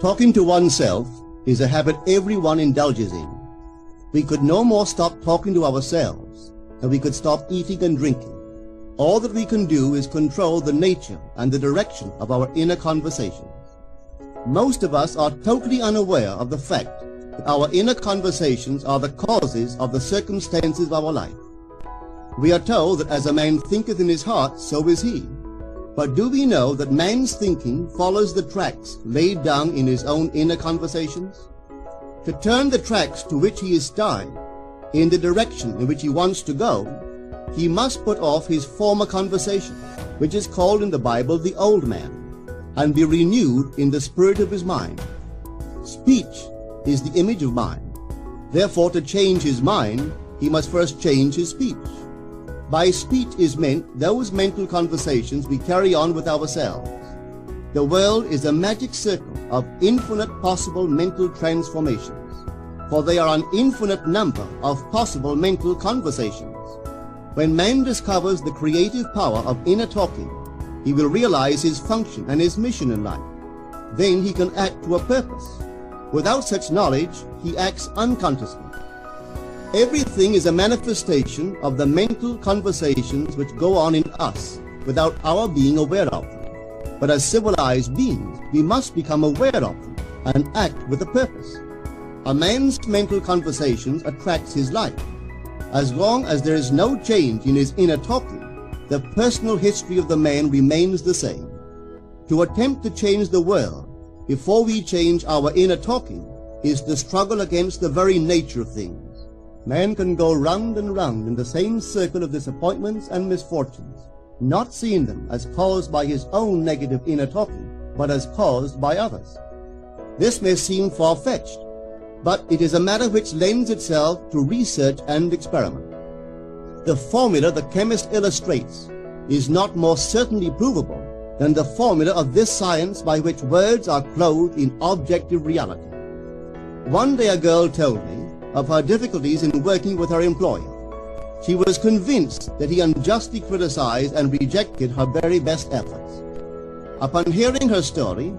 Talking to oneself is a habit everyone indulges in. We could no more stop talking to ourselves than we could stop eating and drinking. All that we can do is control the nature and the direction of our inner conversations. Most of us are totally unaware of the fact that our inner conversations are the causes of the circumstances of our life. We are told that as a man thinketh in his heart, so is he. But do we know that man's thinking follows the tracks laid down in his own inner conversations? To turn the tracks to which he is tied in the direction in which he wants to go, he must put off his former conversation, which is called in the Bible the old man, and be renewed in the spirit of his mind. Speech is the image of mind. Therefore, to change his mind, he must first change his speech. By speech is meant those mental conversations we carry on with ourselves. The world is a magic circle of infinite possible mental transformations, for there are an infinite number of possible mental conversations. When man discovers the creative power of inner talking, he will realize his function and his mission in life. Then he can act to a purpose. Without such knowledge, he acts unconsciously. Everything is a manifestation of the mental conversations which go on in us without our being aware of them. But as civilized beings, we must become aware of them and act with a purpose. A man's mental conversations attracts his life. As long as there is no change in his inner talking, the personal history of the man remains the same. To attempt to change the world before we change our inner talking is the struggle against the very nature of things. Man can go round and round in the same circle of disappointments and misfortunes, not seeing them as caused by his own negative inner talking, but as caused by others. This may seem far-fetched, but it is a matter which lends itself to research and experiment. The formula the chemist illustrates is not more certainly provable than the formula of this science by which words are clothed in objective reality. One day a girl told me of her difficulties in working with her employer. She was convinced that he unjustly criticized and rejected her very best efforts. Upon hearing her story,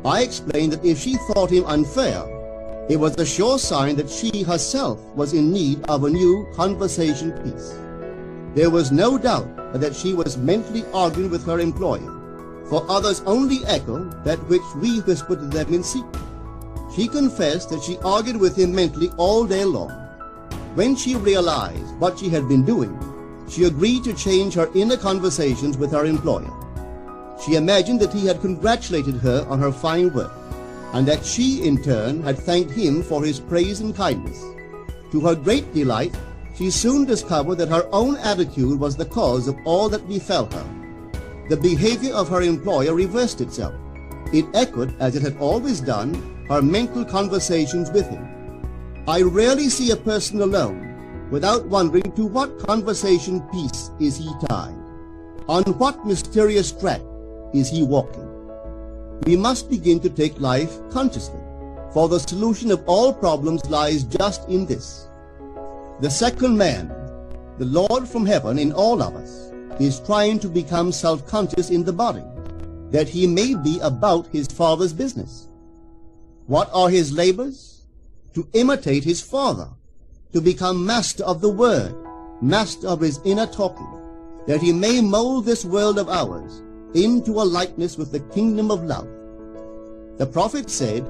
I explained that if she thought him unfair, it was a sure sign that she herself was in need of a new conversation piece. There was no doubt that she was mentally arguing with her employer, for others only echo that which we whisper to them in secret. She confessed that she argued with him mentally all day long. When she realized what she had been doing, she agreed to change her inner conversations with her employer. She imagined that he had congratulated her on her fine work, and that she in turn had thanked him for his praise and kindness. To her great delight, she soon discovered that her own attitude was the cause of all that befell her. The behavior of her employer reversed itself. It echoed, as it had always done, her mental conversations with him. I rarely see a person alone without wondering to what conversation piece is he tied. On what mysterious track is he walking? We must begin to take life consciously, for the solution of all problems lies just in this. The second man, the Lord from heaven in all of us, is trying to become self-conscious in the body, that he may be about his Father's business. What are his labors? To imitate his Father, to become master of the Word, master of his inner talking, that he may mold this world of ours into a likeness with the kingdom of love. The prophet said,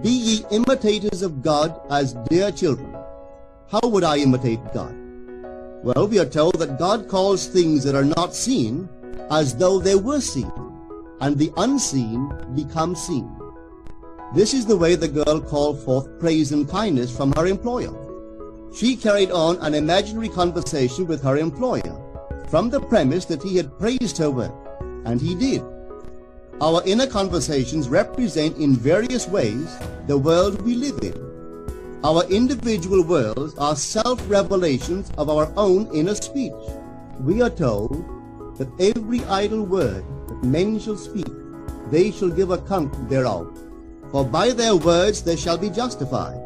"Be ye imitators of God as dear children." How would I imitate God? Well, we are told that God calls things that are not seen as though they were seen, and the unseen become seen. This is the way the girl called forth praise and kindness from her employer. She carried on an imaginary conversation with her employer from the premise that he had praised her work, and he did. Our inner conversations represent in various ways the world we live in. Our individual worlds are self-revelations of our own inner speech. We are told that every idle word that men shall speak, they shall give account thereof. For by their words they shall be justified,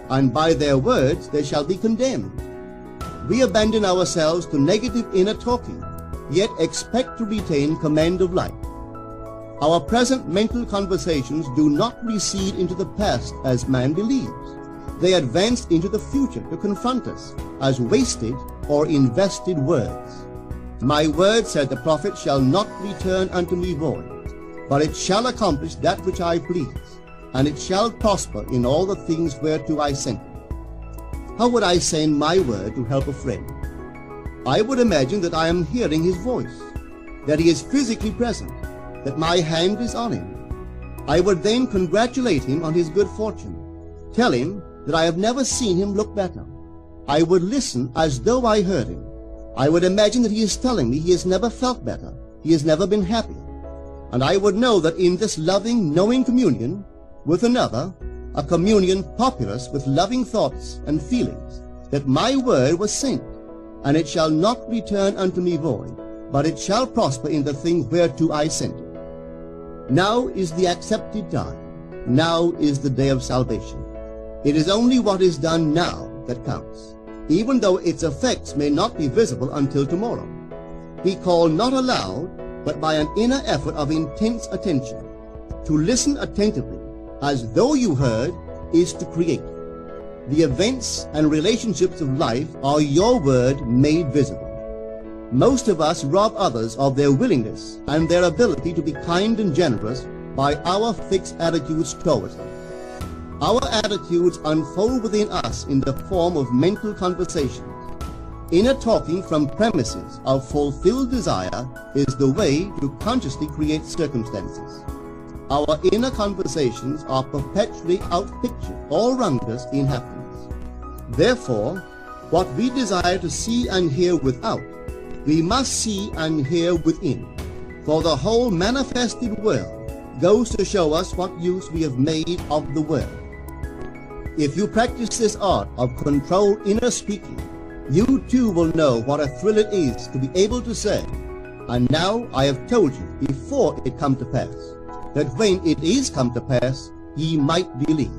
and by their words they shall be condemned. We abandon ourselves to negative inner talking, yet expect to retain command of life. Our present mental conversations do not recede into the past as man believes. They advance into the future to confront us as wasted or invested words. My word, said the prophet, shall not return unto me void, but it shall accomplish that which I please, and it shall prosper in all the things whereto I sent it. How would I send my word to help a friend? I would imagine that I am hearing his voice, that he is physically present, that my hand is on him. I would then congratulate him on his good fortune, tell him that I have never seen him look better. I would listen as though I heard him. I would imagine that he is telling me he has never felt better, he has never been happy. And I would know that in this loving, knowing communion with another, a communion populous with loving thoughts and feelings, that my word was sent, and it shall not return unto me void, but it shall prosper in the thing whereto I sent it. Now is the accepted time. Now is the day of salvation. It is only what is done now that counts, even though its effects may not be visible until tomorrow. Be called not aloud, but by an inner effort of intense attention. To listen attentively, as though you heard, is to create. The events and relationships of life are your word made visible. Most of us rob others of their willingness and their ability to be kind and generous by our fixed attitudes towards them. Our attitudes unfold within us in the form of mental conversations. Inner talking from premises of fulfilled desire is the way to consciously create circumstances. Our inner conversations are perpetually outpictured all around us in happiness. Therefore, what we desire to see and hear without, we must see and hear within. For the whole manifested world goes to show us what use we have made of the word. If you practice this art of controlled inner speaking, you too will know what a thrill it is to be able to say, and now I have told you before it come to pass, that when it is come to pass, ye might believe.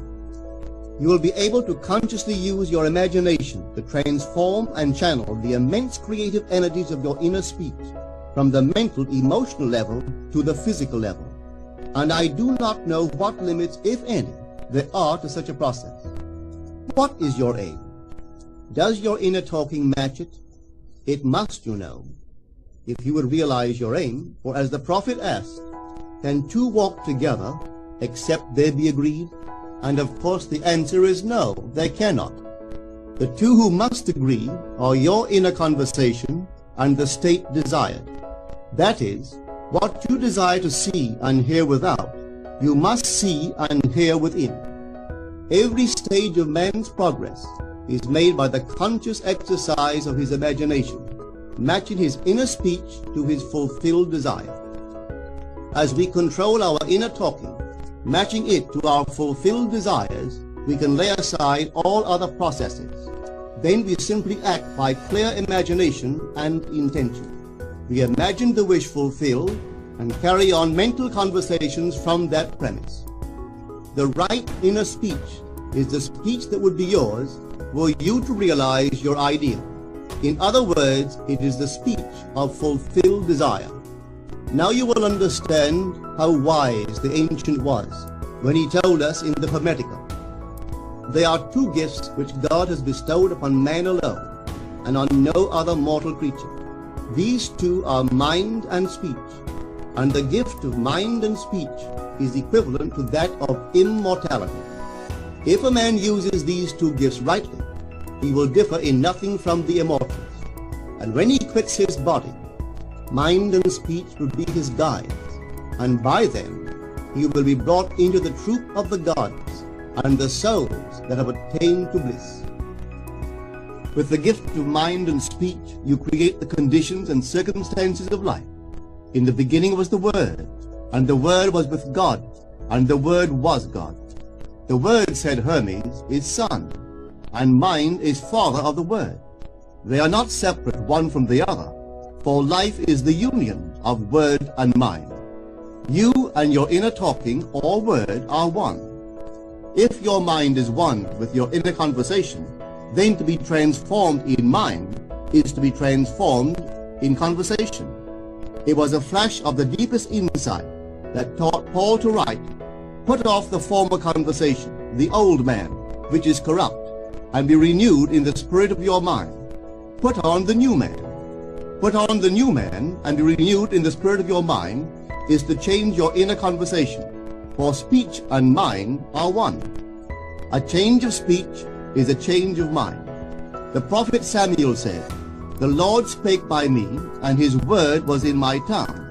You will be able to consciously use your imagination to transform and channel the immense creative energies of your inner speech from the mental, emotional level to the physical level. And I do not know what limits, if any, there are to such a process. What is your aim? Does your inner talking match it? It must, you know. If you would realize your aim, for as the prophet asked, can two walk together except they be agreed? And of course the answer is no, they cannot. The two who must agree are your inner conversation and the state desired. That is, what you desire to see and hear without, you must see and hear within. Every stage of man's progress is made by the conscious exercise of his imagination, matching his inner speech to his fulfilled desire. As we control our inner talking, matching it to our fulfilled desires, we can lay aside all other processes. Then we simply act by clear imagination and intention. We imagine the wish fulfilled and carry on mental conversations from that premise. The right inner speech is the speech that would be yours were you to realize your ideal. In other words, it is the speech of fulfilled desire. Now you will understand how wise the ancient was when he told us in the Hermetica. There are two gifts which God has bestowed upon man alone and on no other mortal creature. These two are mind and speech, and the gift of mind and speech is equivalent to that of immortality. If a man uses these two gifts rightly, he will differ in nothing from the immortals, and when he quits his body, mind and speech will be his guides, and by them he will be brought into the troop of the gods and the souls that have attained to bliss. With the gift of mind and speech, you create the conditions and circumstances of life. In the beginning was the Word, and the Word was with God, and the Word was God. The Word, said Hermes, is Son, and mind is Father of the Word. They are not separate one from the other, for life is the union of word and mind. You and your inner talking or word are one. If your mind is one with your inner conversation, then to be transformed in mind is to be transformed in conversation. It was a flash of the deepest insight that taught Paul to write, "Put off the former conversation, the old man, which is corrupt, and be renewed in the spirit of your mind. Put on the new man." Put on the new man and be renewed in the spirit of your mind is to change your inner conversation, for speech and mind are one. A change of speech is a change of mind. The prophet Samuel said, "The Lord spake by me, and his word was in my tongue."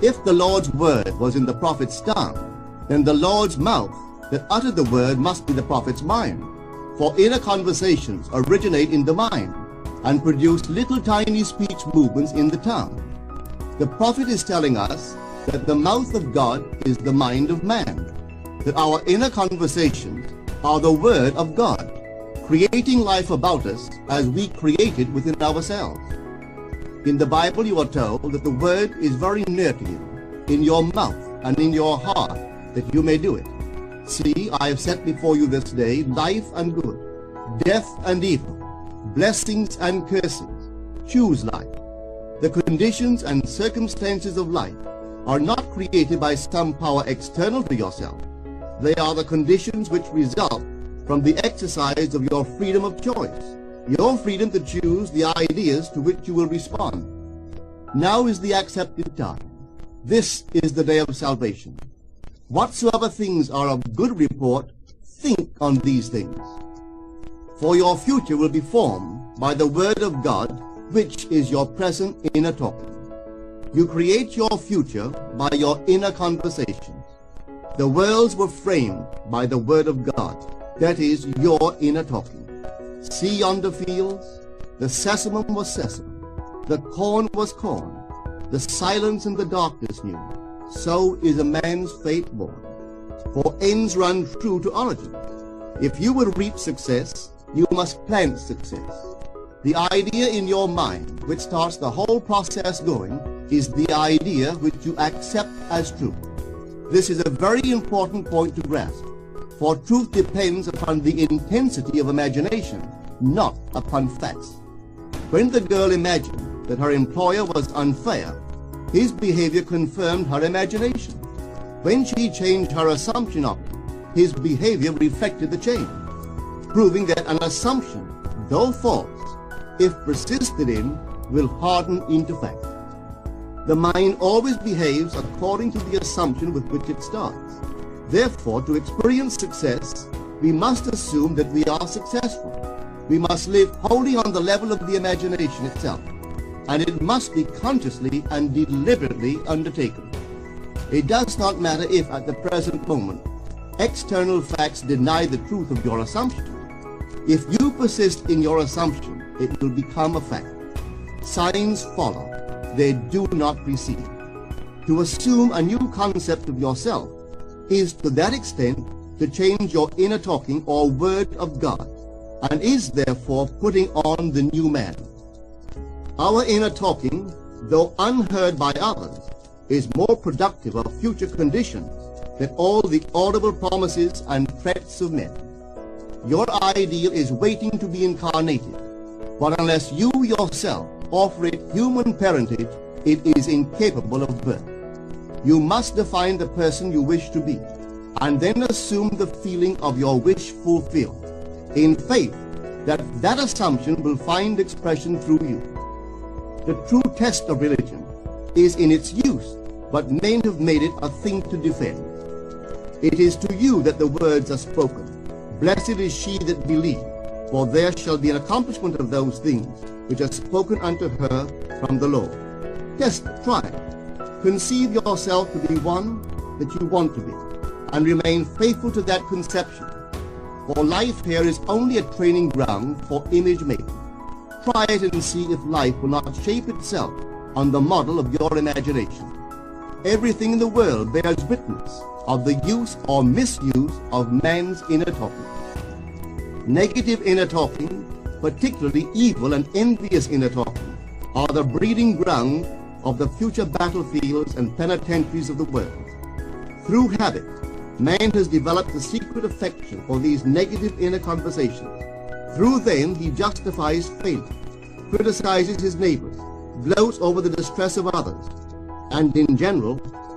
If the Lord's word was in the prophet's tongue, then the Lord's mouth that uttered the word must be the prophet's mind. For inner conversations originate in the mind and produce little tiny speech movements in the tongue. The prophet is telling us that the mouth of God is the mind of man, that our inner conversations are the word of God, creating life about us as we create it within ourselves. In the Bible you are told that the word is very near to you, in your mouth and in your heart, that you may do it. See, I have set before you this day life and good, death and evil, blessings and curses. Choose life. The conditions and circumstances of life are not created by some power external to yourself. They are the conditions which result from the exercise of your freedom of choice, your freedom to choose the ideas to which you will respond. Now is the accepted time. This is the day of salvation. Whatsoever things are of good report, think on these things. For your future will be formed by the word of God, which is your present inner talking. You create your future by your inner conversations. The worlds were framed by the word of God, that is your inner talking. See yonder fields? The sesamum was sesame, the corn was corn, the silence and the darkness knew. So is a man's fate born. For ends run true to origins. If you would reap success, you must plant success. The idea in your mind which starts the whole process going is the idea which you accept as true. This is a very important point to grasp, for truth depends upon the intensity of imagination, not upon facts. When the girl imagined that her employer was unfair, his behavior confirmed her imagination. When she changed her assumption of it, his behavior reflected the change, proving that an assumption, though false, if persisted in, will harden into fact. The mind always behaves according to the assumption with which it starts. Therefore, to experience success, we must assume that we are successful. We must live wholly on the level of the imagination itself, and it must be consciously and deliberately undertaken. It does not matter if, at the present moment, external facts deny the truth of your assumption. If you persist in your assumption, it will become a fact. Signs follow. They do not precede. To assume a new concept of yourself is to that extent to change your inner talking or word of God, and is therefore putting on the new man. Our inner talking, though unheard by others, is more productive of future conditions than all the audible promises and threats of men. Your ideal is waiting to be incarnated, but unless you yourself offer it human parentage, it is incapable of birth. You must define the person you wish to be, and then assume the feeling of your wish fulfilled, in faith that that assumption will find expression through you. The true test of religion is in its use, but men have made it a thing to defend. It is to you that the words are spoken. Blessed is she that believed, for there shall be an accomplishment of those things which are spoken unto her from the Lord. Test it, try it. Conceive yourself to be one that you want to be, and remain faithful to that conception. For life here is only a training ground for image making. Try it and see if life will not shape itself on the model of your imagination. Everything in the world bears witness of the use or misuse of man's inner talking. Negative inner talking, particularly evil and envious inner talking, are the breeding ground of the future battlefields and penitentiaries of the world. Through habit, man has developed a secret affection for these negative inner conversations. Through them he justifies failure, criticizes his neighbors, gloats over the distress of others, and in general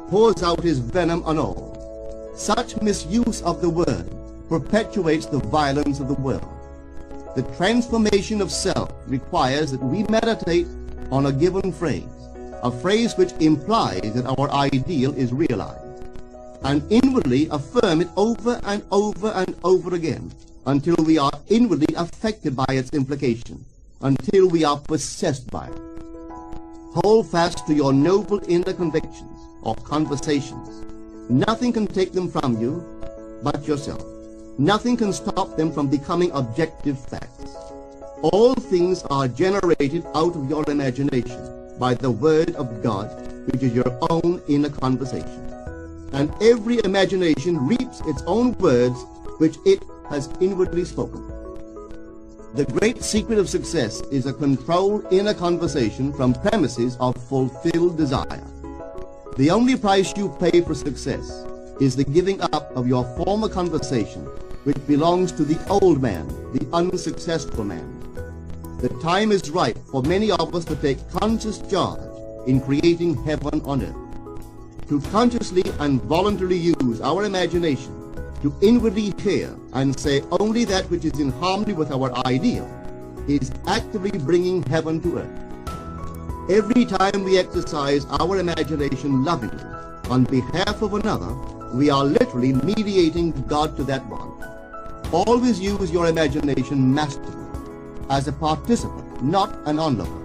pours out his venom on all. Such misuse of the word perpetuates the violence of the world. The transformation of self requires that we meditate on a given phrase, a phrase which implies that our ideal is realized, and inwardly affirm it over and over and over again until we are inwardly affected by its implication, until we are possessed by it. Hold fast to your noble inner convictions or conversations. Nothing can take them from you but yourself. Nothing can stop them from becoming objective facts. All things are generated out of your imagination by the Word of God, which is your own inner conversation. And every imagination reaps its own words which it has inwardly spoken. The great secret of success is a controlled inner conversation from premises of fulfilled desire. The only price you pay for success is the giving up of your former conversation, which belongs to the old man, the unsuccessful man. The time is ripe for many of us to take conscious charge in creating heaven on earth. To consciously and voluntarily use our imagination to inwardly hear and say only that which is in harmony with our ideal is actively bringing heaven to earth. Every time we exercise our imagination lovingly on behalf of another, we are literally mediating God to that one. Always use your imagination masterfully, as a participant, not an onlooker.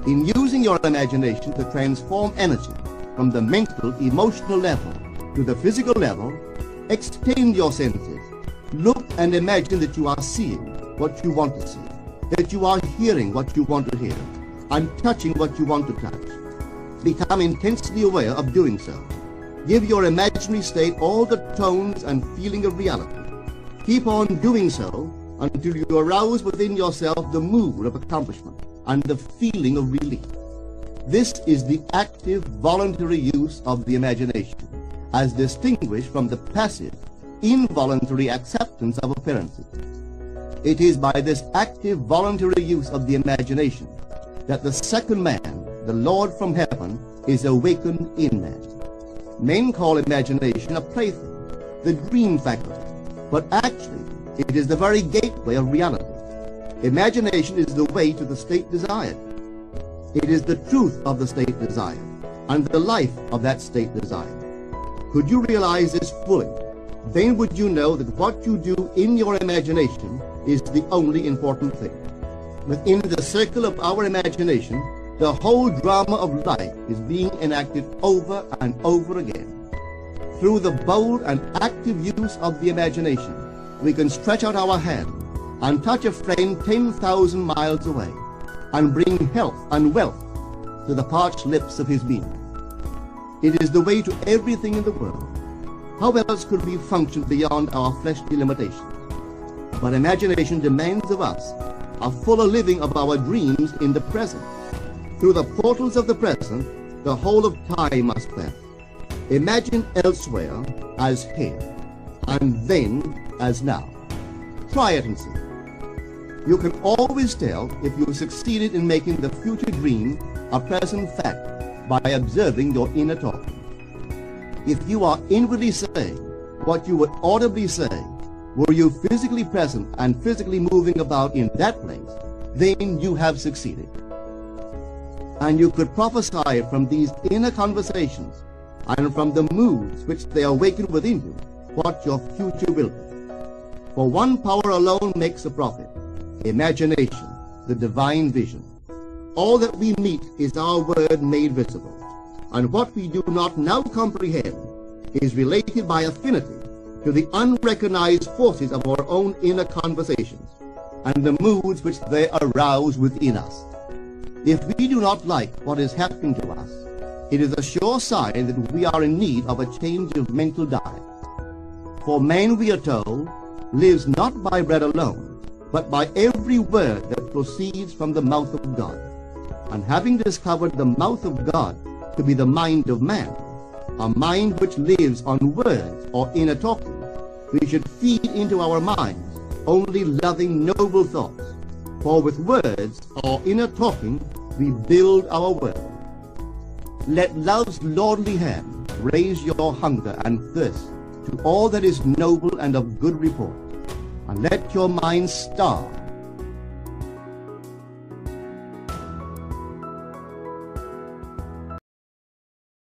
In using your imagination to transform energy from the mental, emotional level to the physical level, extend your senses. Look and imagine that you are seeing what you want to see, that you are hearing what you want to hear, and touching what you want to touch. Become intensely aware of doing so. Give your imaginary state all the tones and feeling of reality. Keep on doing so until you arouse within yourself the mood of accomplishment and the feeling of relief. This is the active, voluntary use of the imagination, as distinguished from the passive, involuntary acceptance of appearances. It is by this active, voluntary use of the imagination that the second man, the Lord from heaven, is awakened in man. Men call imagination a plaything, the dream faculty, but actually it is the very gateway of reality. Imagination is the way to the state desired. It is the truth of the state desired, and the life of that state desired. Could you realize this fully, then would you know that what you do in your imagination is the only important thing. Within the circle of our imagination, the whole drama of life is being enacted over and over again. Through the bold and active use of the imagination, we can stretch out our hand and touch a friend 10,000 miles away and bring health and wealth to the parched lips of his being. It is the way to everything in the world. How else could we function beyond our fleshly limitations? But imagination demands of us a fuller living of our dreams in the present. Through the portals of the present, the whole of time must pass. Imagine elsewhere as here, and then as now. Try it and see. You can always tell if you succeeded in making the future dream a present fact by observing your inner talking. If you are inwardly saying what you would audibly say were you physically present and physically moving about in that place, then you have succeeded. And you could prophesy from these inner conversations and from the moods which they awaken within you what your future will be. For one power alone makes a prophet, imagination, the divine vision. All that we meet is our word made visible, and what we do not now comprehend is related by affinity to the unrecognized forces of our own inner conversations and the moods which they arouse within us. If we do not like what is happening to us, it is a sure sign that we are in need of a change of mental diet. For man, we are told, lives not by bread alone, but by every word that proceeds from the mouth of God. And having discovered the mouth of God to be the mind of man, a mind which lives on words or inner talking, we should feed into our minds only loving, noble thoughts. For with words or inner talking, we build our world. Let love's lordly hand raise your hunger and thirst to all that is noble and of good report, and let your minds starve